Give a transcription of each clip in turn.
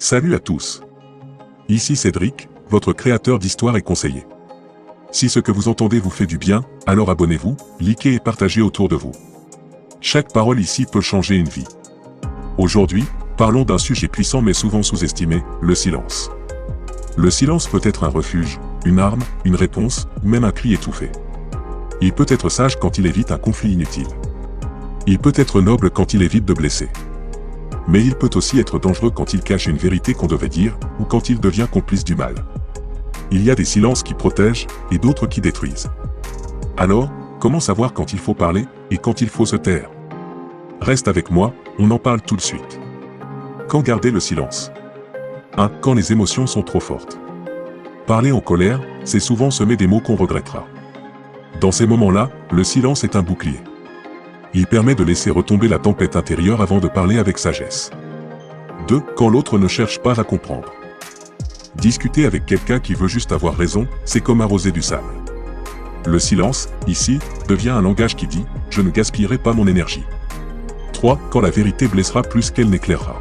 Salut à tous. Ici Cédric, votre créateur d'histoires et conseiller. Si ce que vous entendez vous fait du bien, alors abonnez-vous, likez et partagez autour de vous. Chaque parole ici peut changer une vie. Aujourd'hui, parlons d'un sujet puissant mais souvent sous-estimé, le silence. Le silence peut être un refuge, une arme, une réponse, ou même un cri étouffé. Il peut être sage quand il évite un conflit inutile. Il peut être noble quand il évite de blesser. Mais il peut aussi être dangereux quand il cache une vérité qu'on devait dire, ou quand il devient complice du mal. Il y a des silences qui protègent, et d'autres qui détruisent. Alors, comment savoir quand il faut parler, et quand il faut se taire? Reste avec moi, on en parle tout de suite. Quand garder le silence? 1. Quand les émotions sont trop fortes. Parler en colère, c'est souvent semer des mots qu'on regrettera. Dans ces moments-là, le silence est un bouclier. Il permet de laisser retomber la tempête intérieure avant de parler avec sagesse. 2. Quand l'autre ne cherche pas à comprendre. Discuter avec quelqu'un qui veut juste avoir raison, c'est comme arroser du sable. Le silence, ici, devient un langage qui dit « je ne gaspillerai pas mon énergie ». 3. Quand la vérité blessera plus qu'elle n'éclairera.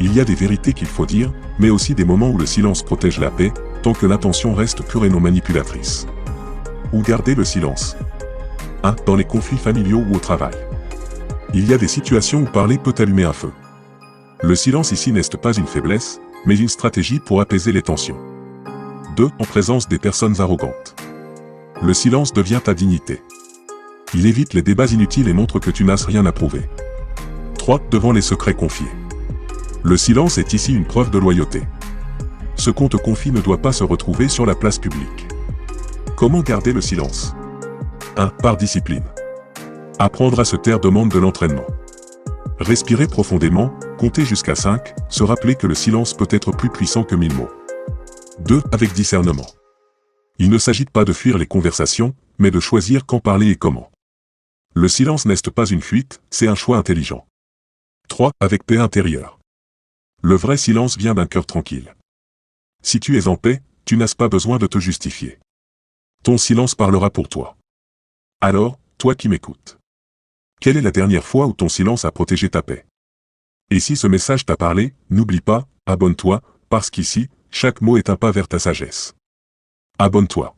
Il y a des vérités qu'il faut dire, mais aussi des moments où le silence protège la paix, tant que l'intention reste pure et non manipulatrice. Où garder le silence? 1. Dans les conflits familiaux ou au travail. Il y a des situations où parler peut allumer un feu. Le silence ici n'est pas une faiblesse, mais une stratégie pour apaiser les tensions. 2. En présence des personnes arrogantes. Le silence devient ta dignité. Il évite les débats inutiles et montre que tu n'as rien à prouver. 3. Devant les secrets confiés. Le silence est ici une preuve de loyauté. Ce qu'on te confie ne doit pas se retrouver sur la place publique. Comment garder le silence? 1. Par discipline. Apprendre à se taire demande de l'entraînement. Respirer profondément, compter jusqu'à 5, se rappeler que le silence peut être plus puissant que 1000 mots. 2. Avec discernement. Il ne s'agit pas de fuir les conversations, mais de choisir quand parler et comment. Le silence n'est pas une fuite, c'est un choix intelligent. 3. Avec paix intérieure. Le vrai silence vient d'un cœur tranquille. Si tu es en paix, tu n'as pas besoin de te justifier. Ton silence parlera pour toi. Alors, toi qui m'écoutes. Quelle est la dernière fois où ton silence a protégé ta paix? Et si ce message t'a parlé, n'oublie pas, abonne-toi, parce qu'ici, chaque mot est un pas vers ta sagesse. Abonne-toi.